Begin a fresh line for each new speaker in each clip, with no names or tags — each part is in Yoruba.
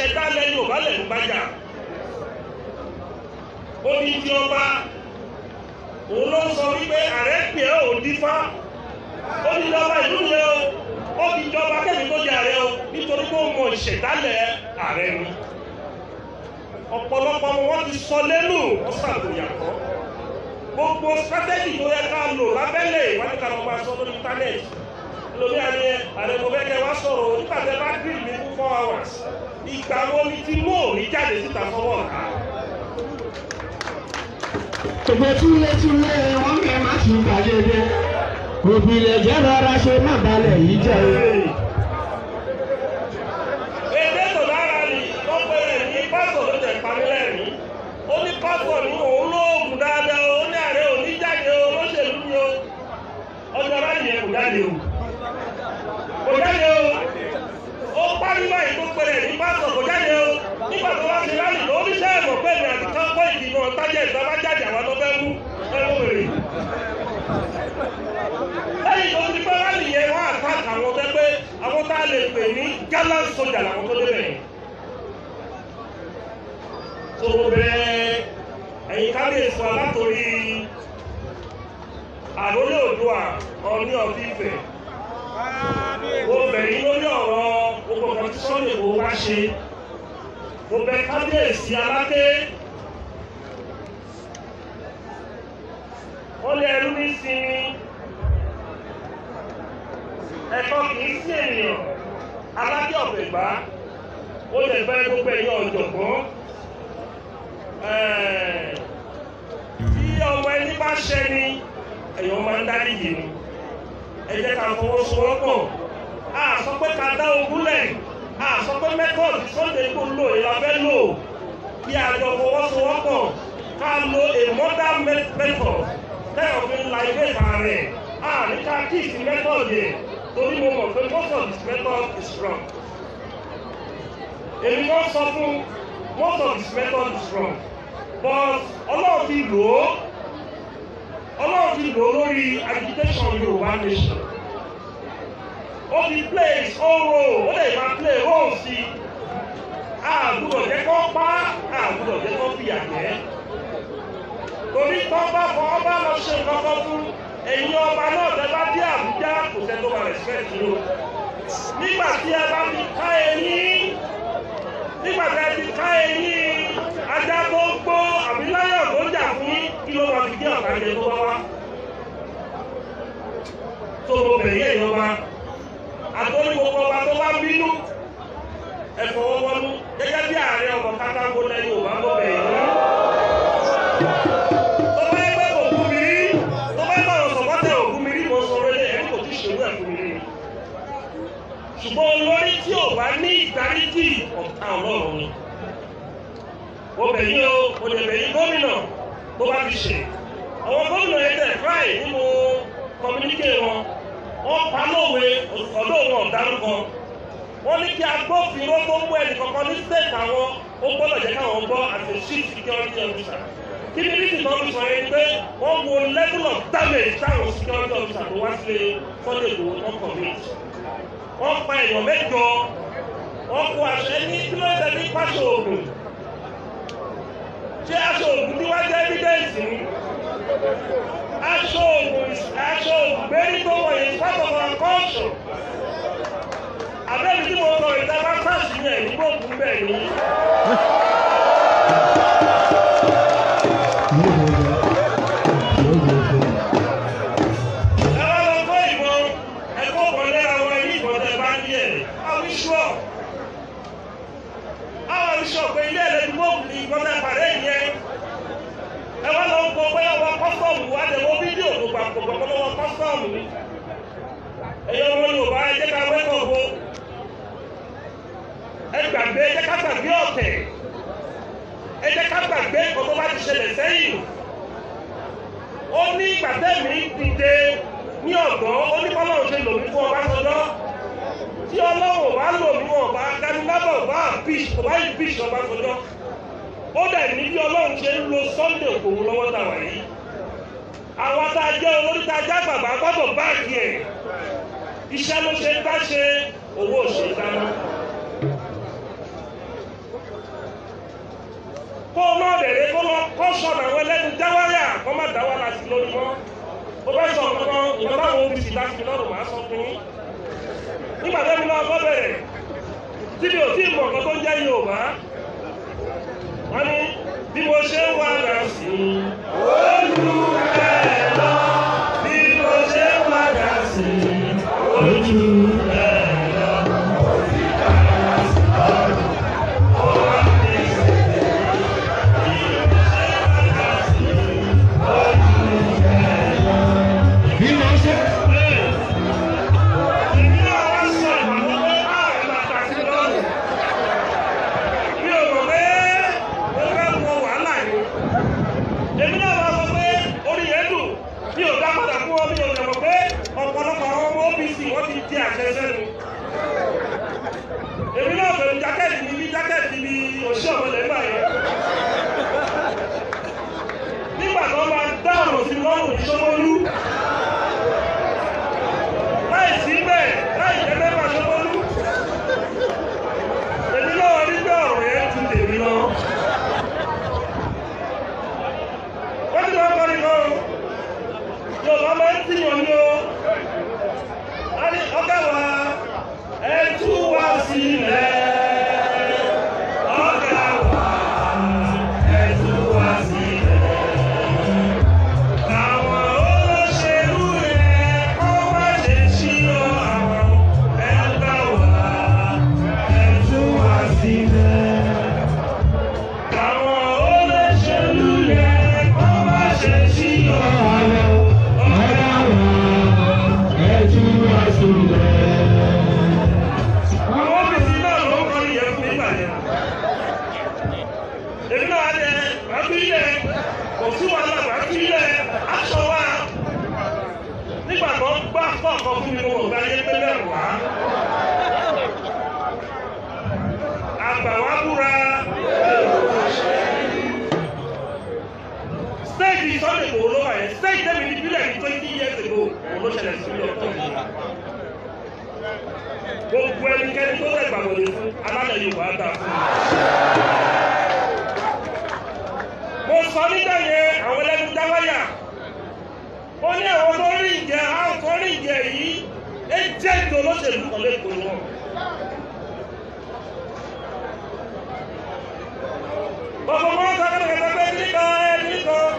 ìṣẹ̀dálẹ̀ Yorùbá lẹ̀ ń bájà. Ó ní tí ọba òun ló sọ wípé ààrẹ pè é ò dífá. Ó ní lọ́ba ìlú yẹn o, ó fi jọba kẹ́mi tó jẹ ààrẹ o nítorí pé ó mọ ìṣẹ̀dálẹ̀ ààrẹ ni. Ọ̀pọ̀lọpọ̀ wọn ti sọ lẹ́nu wọ́n ṣàgbéyàkọ́. Gbogbo strategy tó yẹ ká lò lábẹ́lẹ̀ ìwádìí ká lọ máa sọ lórí íńtánẹ́ẹ̀tì. Lórí ààrẹ mo fẹ́ kẹ́ wá sọ̀rọ̀ nígbà tẹ́ bá grill mi fún 4 hours. Ìgbà wo ni tí mò ní jáde síta fọwọ́ ọ̀tá?
Ògbó túlé wọ́n fẹ́ má tún gbàgede. Òbílẹ̀ jẹ́ rọra ṣe má balẹ̀ yìí jẹ́ o.
Èdè tó dára ni ó pè é ní pásọ̀ ló tẹ̀ parí lẹ́rìn. Ó ní pásọ̀ ní òun lóògùn dáadáa o, ó ní ààrẹ ò ní jáde o, olóṣèlú ni o. Ọjọ́ láti yẹn kò jáde o. Kò jáde o. Ó parí báyìí tó pè é ní pásọ̀ kò jáde o. Nígbà tó wá sí láàyè ló ní sẹ́ẹ̀ mọ̀ pé mi àti kápọ́ ìdìbò tájẹ̀ ìjọba jáde àwọn tó fẹ́ mú ẹ̀rọ wèrè. Lẹ́yìn tó ti pẹ́ láàyè yẹn wọ́n àtàkì àwọn tẹ́ pé àwọn tá a lè pè ní gallant soldier làwọn tó débẹ̀. Tó bẹ̀rẹ̀ ẹ̀yìn kábíyèsí wa látòrí àrólé Oòduà Ọọ̀ni of Ifẹ̀. Mo bẹ̀rẹ̀ lórí ọ̀rọ̀ gbogbo kan tí Sunday Igboho wá ṣe. Mo bẹ̀ kábíyèsí Aláké. Wọ́n lé ẹrú ní sinmi. Ẹ̀kọ́ kì í sí ènìyàn. Aláké Ọ̀fẹ̀gbá. Ó lè bẹ́ gbogbo ẹ̀yìn ọ̀jọ̀gbọ́n. Tí ọmọ ẹni bá ṣẹ ni ẹ̀yàn máa ń dárí yìí ni. Ẹ jẹ́ ká fọwọ́sowọ́pọ̀. A sọ pé ká dá ogun lẹ̀. A sọ pé mẹ́tọ́ọ̀dù Sunday Igboho lò ìlà fẹ́ lò. Kí a jọ fọwọ́sowọ́pọ̀. Ká lo a modern method. Tẹ́yọ̀ fi ń la ilé ìta rẹ̀. A ní ká kí ìsìn mẹ́tọ́ọ̀dù yẹn. Torí mo mọ̀ pé most of this method is wrong. Èmi kan sọ fún most of this method is wrong. But Ọlọ́run ti lò ó. Ọlọ́run ti lò ó lórí agitation Yorùbá nation. Ó ti play his own role. Ó lè máa play role sí i. Àgùdọ̀ jẹ́ kó pa, àgùdọ̀ jẹ́ kó fìyà jẹ́. Torí tó bá fọ ọba lọ ṣe kọ́kọ́ fún ẹ̀yin ọba náà tẹ́ bá dé Àbújá kò sẹ́ tó bá respect yìí o. Nígbà tí ẹ bá fi ká ẹyin, nígbà tí ẹ ti ká ẹyin, ajá tó gbó àbí láyọ̀ tó jà fún yín kí ló máa fi dé ọ̀gá jẹ tó bá wá. Tó mo bẹ̀rẹ̀ ẹ̀yin ọba, àtọ́rí gbogbo ọba tó bá bínú, ẹ fọwọ́ wọnú gẹ́gẹ́ bí Ààrẹ Ọ̀nà Kakanfò lẹ́yìn Yorùbá ló bẹ̀rẹ̀ yìí. Ṣùgbọ́n olórí tí ò bá ní ìdáríjì ọ̀tá Ọlọ́run ni. Mo bẹ̀ yín o, mo lè bẹ̀ yín gómìnà tó bá fi ṣe. Àwọn gómìnà yẹn tẹ̀ fáì nínú kọmíníkè wọn. Wọ́n pa lówe ọ̀dọ́ wọn ọ̀dárúkọ. Wọ́n ní kí agbófinró tó mú ẹnì kankan ní state àwọn ó gbọ́dọ̀ jẹ́ káwọn gbọ́ as a chief security officer. Kí ni bísí kan fi sọ yẹn pé wọ́n wo level of damage táwọn security officer tó wá sílé Sunday Igboho wọn commit. Wọ́n pa èèyàn mẹ́jọ, wọ́n kó aṣọ ẹni tí ló ń tẹ́ ní pàṣẹ òògùn. Ṣé aṣọ òògùn tí wọ́n jẹ́ evidence ni? Aṣọ òògùn gbérí tó wọ̀ yìí part of our culture. Àbẹ́bí tí mo sọ ìjọba sáàsì yẹn ìgbó òkun bẹ́ẹ̀ ni. Pé ilé ẹ̀lẹ́dúgbò ní ìgbọ́dá pàdé yẹn. Ẹ wá lọ gbọ́ pé ọwọ́ kọ́sọ̀mù wá lè wo fídíò tó gbà gbogbo lọ́wọ́ kọ́sọ̀mù ni. Ẹ̀yọ́ ọmọ Yorùbá ẹ jẹ́ ká wẹ́kọ̀ wo. Ẹ gbàgbé ẹ jẹ́ ká gbàgbé ọ̀tẹ̀. Ẹ jẹ́ ká gbàgbé nǹkan tó bá ti ṣẹlẹ̀ sẹ́yìn. Ó ní ìgbàdẹ́mì dìde ní ọ̀dọ́, ó ní kọ́lọ́run ṣe lòmí fún Ọbásanjọ́. Tí Ọlọ́run bá lò ní wọn bá Ganilábọ̀ bá impeach Ọbásanjọ́. Ó dẹ̀ ní bí Ọlọ́run ṣe ń lo Sunday Igboho lọ́wọ́ tàwa yìí. Àwọn tá a jẹ́ olórí tá a já bàbá gbọ́dọ̀ báàgì ẹ̀. Iṣẹ́ ló ṣe ń bá ṣe owó òṣèlú dáná. kọ́sọ̀nù àwọn ẹlẹ́nu dáwárà kọ́ má dáwà láti lórí mọ́. Mo fẹ́ sọ nǹkan ìjọba àwọn OPC láti fi lọ́rùn máa sọ fún yín. Nígbà tó mi náà kọ́ bẹ̀rẹ̀ tí mi ò tí ì mọ̀ nǹkan tó ń jẹ́ Yorùbá. Wọ́n ní bí mo ṣe ń wá dà sí i. Ojú ẹ̀ lọ. Bí mo ṣe ń wá dà sí i. Ojú ẹ̀ lọ. Èmi náà bẹ̀rù jákẹ́ẹ̀tì níbi òṣì ọ̀mọ̀lẹ́ náà yẹn. Nígbà tó máa dá ọ̀rọ̀ sí lọ́rùn ní Ṣómólú. Láì sí bẹ́ẹ̀, láì jẹ́ mẹ́fà Ṣómólú. Èmi náà rí pé ọ̀rọ̀ yẹn ti tèmi lọ. Wọ́n ti wọ́n kọrin kan. Yorùbá máa ń tìyàn ní o. Ọ̀gá wa. Ẹ tú wá sílẹ̀, ọ̀gá wa, ẹ tú wá sílẹ̀. Àwọn olóṣèlú rẹ̀ kọ́ má ṣe ṣírò àwọn ẹgbẹ́ wa, ẹ tú wá sílẹ̀. Àwọn olóṣèlú rẹ̀ kọ́ má ṣe ṣírò àwọn ọ̀gá wa, ẹ tú wá sílẹ̀. Èmi náà adé àbílẹ̀ kò sí wàhálà àbílẹ̀ aṣọ wa nígbà tó ń gbà kọ̀ọ̀kan fún mi wọ̀ láyé pẹ́lẹ́ wá. Àgbà wa búra. Stage Sunday Igboho ló wà yẹn. Stage tẹ́mi ní bílẹ̀ ní 20 years ago òun ló ṣẹlẹ̀ sí ilé ọ̀tọ̀ yìí. Gbogbo ẹnikẹ́ni tó lẹ̀ gbàgbọ́dé fún alálẹ̀ Yorùbá dà fún mi. Mo sọ nígbà yẹn àwọn ẹlẹ́nu dáwáyà. Ó ní àwọn tó rí ìjẹ àwọn tó rí ìjẹ yìí ẹ jẹ́ ìdó olóṣèlú kan lẹ́kọ̀ọ́ wọn. Bàbá wọn sọ kẹ́kẹ́ pé nìkan.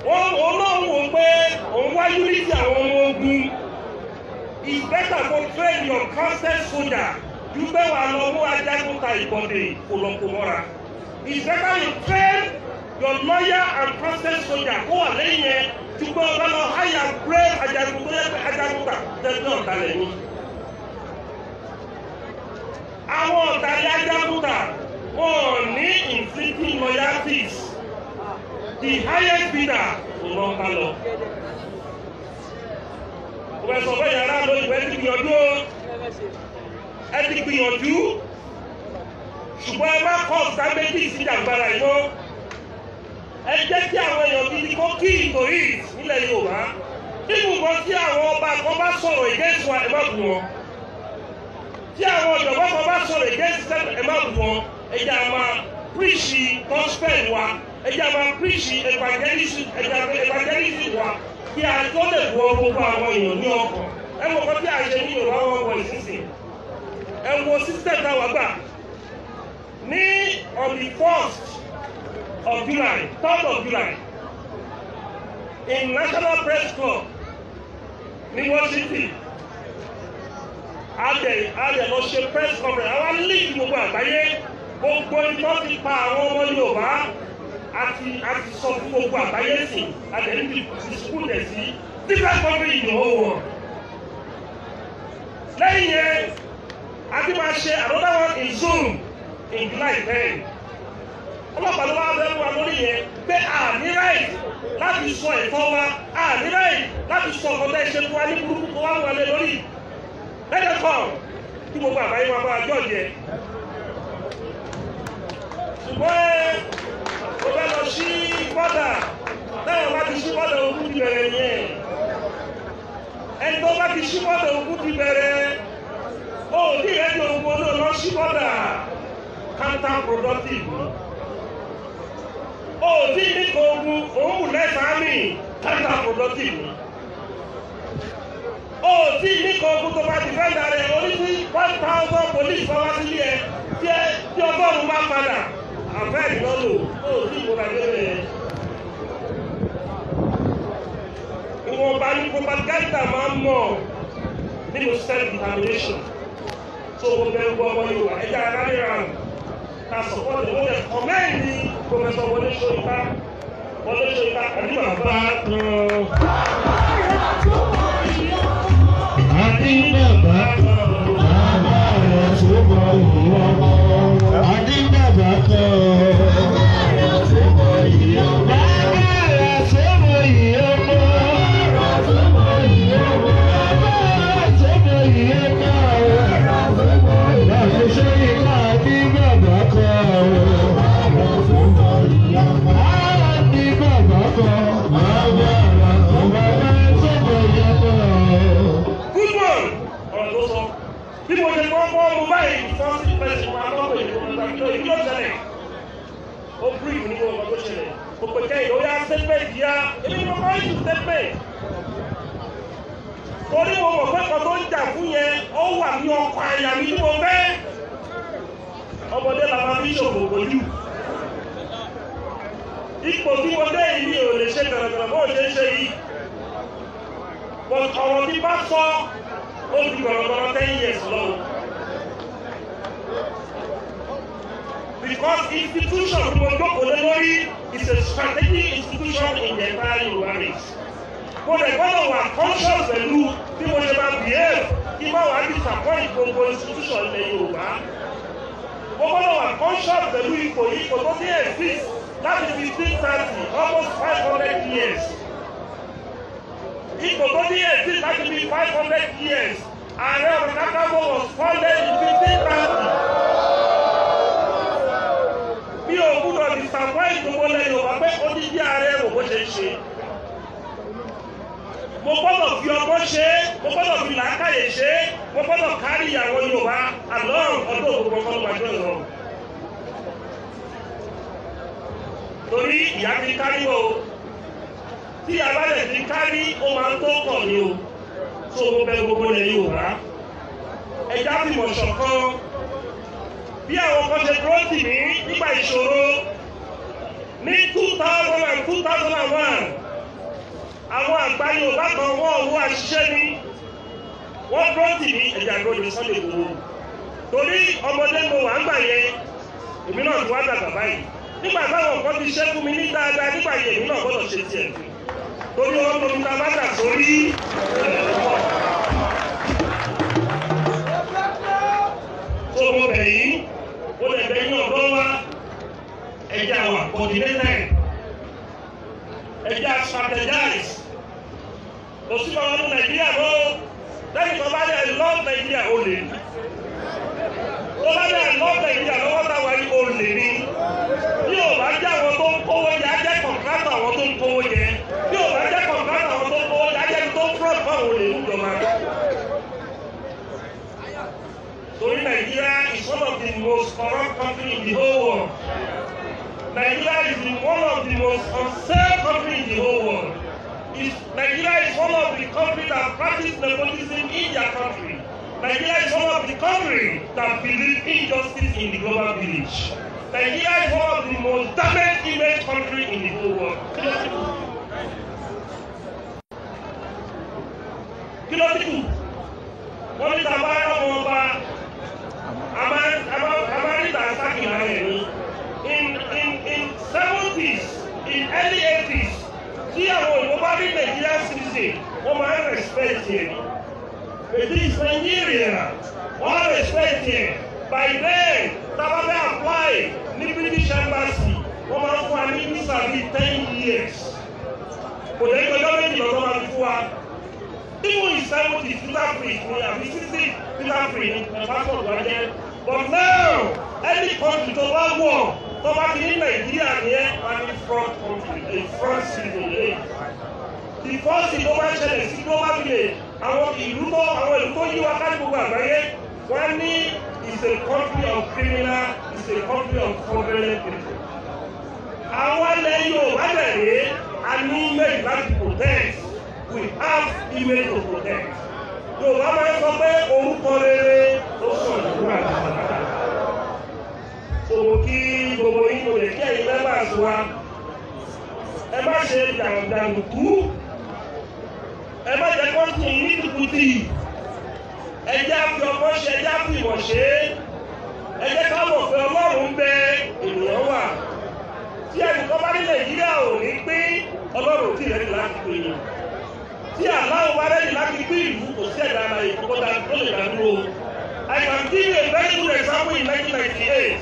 Wọ́n olóhùn wò pé òun wá unity àwọn ọmọ ogun. It's better to train your constant soldier. You better lọ mú ajagunta ìbọ̀dé kòlọ̀kòmọ́ra. It's better you train your loyal and constant soldier who are lẹ́yìn yẹn to go ọ̀gá higher brave ajagunta tẹ̀lé ọ̀dàlẹ̀ ni. Àwọn ọ̀dàlẹ̀ ajagunta wọ́n ní inflicting loyalties. The highest bidder kò lọ ká lọ. Professor Bẹ́ẹ̀ yàrá lóyún ẹ ti gbìyànjú o. Ẹ ti gbìyànjú. Ṣùgbọ́n ẹ má kọ́ ọ̀sán méjì sí ìjàgbára yìí mọ́. Ẹ jẹ́ kí àwọn èèyàn gidi kó kí ìtòrí nílẹ̀ Yorùbá. Nínú nǹkan tí àwọn ọba kan bá sọ̀rọ̀ against wa ẹ má bù wọn. Tí àwọn ọ̀jọ̀gbọ́n kan bá sọ̀rọ̀ against ẹ má bù wọn. Ẹ jẹ́ a máa preach gospel wa. Ẹ jẹ́ a máa preach evangelism wa. Kí a tó lè wọ gbogbo àwọn èèyàn ní ọkàn. Ẹ wọ kọ́ tí a ṣe ní Yorùbá wọn wọ ìsinsìn. Ẹ wo system táwa gbà. Ní on the 1st of July, 3rd of July, in National Press Club ní Washington, a dẹ̀ lọ ṣe press conference. Àwọn league gbogbo àgbáyé gbogbo ìtọ́ ti pa àwọn ọmọ Yorùbá àti sọ fún gbogbo àgbáyé sí àdẹ̀lẹ́dì school dẹ̀ sí different country in the whole world. Lẹ́yìn yẹn, a ti máa ṣe another one in Zoom in July 10. Ọlọ́pàá ló wá bẹ́ẹ̀ wá lórí yẹn pé àní right láti sọ ẹ̀tọ́ wa, àní right láti sọ ọ̀gọ́dá ìṣe fún wa ní burúkú tó wá wọlé lórí. Lẹ́yìn kan kí gbogbo àgbáyé máa bá a jọ jẹ. Ṣùgbọ́n ó fẹ́ lọ sí bọ́dà lẹ́yìn bá ti sí bọ́dà ogun ti bẹ̀rẹ̀ yẹn. Ẹni tó bá ti sí bọ́dà ogun ti bẹ̀rẹ̀ ó ní ìrẹ́jọ ogun ló lọ sí bọ́dà counterproductive. Oh, this is oh, less army, counterproductive. Oh, this is to defend that only 1,000 police powers here. Your God, my father. I'm very low. Oh, this is what I do. Ìwọ̀n bá ní propaganda máa ń mọ̀ nínú self-determination. So mo bẹ̀rù ọmọ Yorùbá ẹja aráàlú ta support ẹ̀ wọ́n lè kọ́mẹ́ǹdì Professor Wọlé Ṣóyínká àbí bàbá kan.
Àbí bàbá kan bàbá rẹ̀ tó mọ ìwọ mọ́. Àbí bàbá kan bàbá rẹ̀ tó mọ ìwọ mọ́. Bàbá rẹ̀ tó mọ ìwọ mọ́.
Torí mo mọ̀ pé kan tó ń jà fún yẹn, ó wà ní ọkọ̀ àyà mi tí mo fẹ́. Ọmọdé bàbá mi ṣòfò kojú. Ipò tí mo dé yìí ò lè ṣe gàràgàrà bó ṣe ń ṣe yìí. Ọ̀rọ̀ tí bá sọ, ó di gàràgàrà 10 years lọ́wọ́. Because institution tí mo jókòó lé lórí is a strategic institution in the entire Yorùbá race. Mo lè gbọ́dọ̀ wà conscious pẹ̀lú bí mo ṣe máa behave kí má wàá disappoint gbogbo institution ilẹ̀ Yorùbá. Mo gbọ́dọ̀ wà conscious pẹ̀lú ipò tó ti exist láti 1530 almost 500 years. Ipò tó ti exist láti 500 years. Ààrẹ Ọ̀nà Kakanfò was founded in 1530. Bí o gbọ́dọ̀ disappoint gbogbo ilẹ̀ Yorùbá pé ó ti di ààrẹ rò bó ṣe ń ṣe. Mo gbọ́dọ̀ fi ọgbọ́n ṣe é, mo gbọ́dọ̀ fi làákàyè ṣe é, mo gbọ́dọ̀ kárí ìyàwó Yorùbá àlọ́ ọdún òkú ọkọ̀ lọ́wọ́ ìrọ̀. Torí ìyá ti kárí o, tí àbálẹ̀ ti kárí ó máa ń tó pọ̀ ní o, tó mo bẹ gbogbo ilẹ̀ Yorùbá. Ẹja fi mọ̀ ṣọ̀kan bí àwọn kan ṣe dúró tì mí nígbà ìṣòro ní 2000 and 2001. Àwọn àgbà Yorùbá kan wọ́n owó àṣìṣe ní wọ́n dúró tì mí ẹ̀jẹ̀ àgbọ̀dọ̀ Sunday Igboho. Torí ọmọdé mo wà ń gbà yẹn, èmi náà ti wá dàgbà báyìí. Nígbà táwọn kan ti ṣe fún mi ní dáadáa nígbà yẹn èmi náà gbọ́dọ̀ ṣe tiẹ̀. Torí wọn tó ń ta bàtà sórí ẹ̀rọ. Tó mo bẹ̀ yìí, ó lè bẹ yín ọ̀dọ́ wa, ẹ̀jẹ̀ àwà coordinated, ẹ̀jẹ̀ strategize. Kò sí ọmọ ọdún Nàìjíríà ló lẹ́yìn tó bá dẹ̀ love Nàìjíríà ó lè ní. Tó bá dẹ̀ love Nàìjíríà lọ́wọ́ táwa yìí ó lè ní. Bí ò bá jẹ́ àwọn tó ń kówó yẹ, á jẹ́ kọ̀ǹtrátọ̀ àwọn tó ń kówó yẹ. Bí ò bá jẹ́ kọ̀ǹtrátọ̀ àwọn tó ń kówó yẹ, á jẹ́ tó ń fraud fáwọn olè ń jọba. Torí Nàìjíríà is one of the most corrupt countries in the whole world. Nigeria is one of the most unsafe countries in the whole world. Nigeria is one of the countries that practice nepotism in their country. Nigeria is one of the countries that believe injustice in the global village. Nigeria is one of the most damaged image countries in the whole world. Kí ló ti kù? Wọ́n ní tàbá ọmọ ọba Amárítà Sákìlá rẹ̀ ní. In 70s, in early 80s, tí àwọn òyìnbó bá rí Nigeria citizen, wọ́n máa ń respect yẹn. It is Nigeria, wọ́n respect yẹn. By then, tábà fẹ́ apply ní British Embassy, wọ́n máa ń fún wa ní visa bí 10 years. Kò lè gbẹjọ́ méjì lọ́dọ́ máa fi fún wa. Even in 70s, visa free ni àbí 60s, visa free ni passport wa jẹ́. But now, any country tó bá wọ̀, tó bá ti ní Nàìjíríà ní ẹ́ wọ́n ní front country, a front citizen lè. The first thing tó bá ṣẹlẹ̀ sí global village, àwọn ìlú tó yí wa káàkiri gbogbo àgbáyé, wọ́n ní is a country of criminal, is a country of fraudulent people. Àwọn ilẹ̀ Yorùbá bẹ̀rẹ̀ a ní image láti protect. We have image to protect. Yorùbá máa ń sọ pé orúkọ rere ló sọ ìdúrà àgbàlagbà. Sọ̀rọ̀ kí gbogbo yín kò lè kí ẹ̀yin members wa. Ẹ má ṣe jàǹdùkú. Ẹ má jẹ́ kó tì í ní tìkùtì. Ẹ jẹ́ àfi ọgbọ́n ṣe, ẹ jẹ́ àfi ìmọ̀ ṣe. Ẹ jẹ́ ká mọ̀ pé Ọlọ́run ń bẹ ènìyàn wà. Tí ẹnìkan bá ní Nàìjíríà ò ní pín, Ọlọ́run ò tí ì rẹ́ni láti pín yín. Tí aláwọ̀ bá rẹ́ni láti pín ìlú kò sí ẹ̀dá ara ìkókódà tó lè dá dúró. I can give you a very good example in 1998.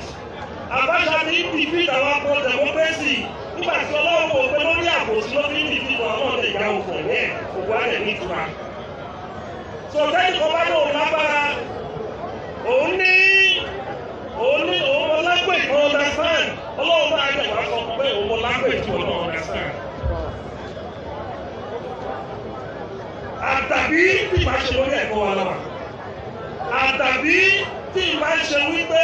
Abacha ní defeat our pro-democracy. Nígbà tí Ọlọ́run kò pé lórí àbòsí ló fi ń defeat àwọn ọ̀dẹ̀ ìjà òkò yẹn, òkú àlẹ̀ ní ìtura. So tẹ́lẹ̀ kan bá ní òun lágbára, òun ọlágbè kan understand. Ọlọ́run bá yẹ wá sọ pé òun ọlágbè tí wọn náà understand. Àtàbí tí ìbá ṣe lórí ẹ̀kọ́ wa lọ́wọ́. Àtàbí tí ìbá ṣe wípé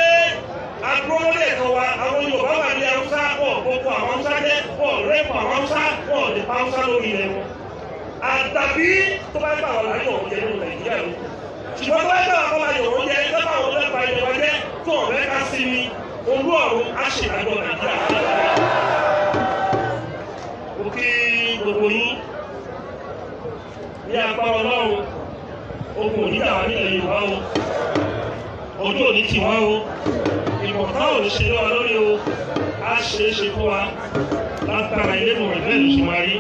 àdúró lórí ẹ̀kọ́ wa, àwọn Yorùbá wà ní Haúsá, pọ̀ gbogbo àwọn Haúsá jẹ́, pọ̀ rẹ́pọ̀ àwọn Haúsá, pọ̀ lè pa Haúsá lórí ilẹ̀ wọn. Àtàbí tó bá gbà wọn láyọ̀ oúnjẹ nínú Nàìjíríà ló. Ṣùgbọ́n tó bá gbà wọn láyọ̀ oúnjẹ, tó bá wọn lẹ́pa ilẹ̀ wa jẹ́, tó ọ̀rẹ́ ká sí ni, olú ọ̀run á ṣèdájọ́ Nàìjíríà. Mo kí gbogbo yín ní apá Ọlọ́run, ogun òní dà wá nílẹ̀ Yorùbá o, ojú òní tì wá o, ìbọ̀ká ò ní ṣe lé wa lórí o, á ṣe é ṣe fún wa látara ilé ìwọ̀n ìbẹ́ẹ̀ ló ṣe máa rí.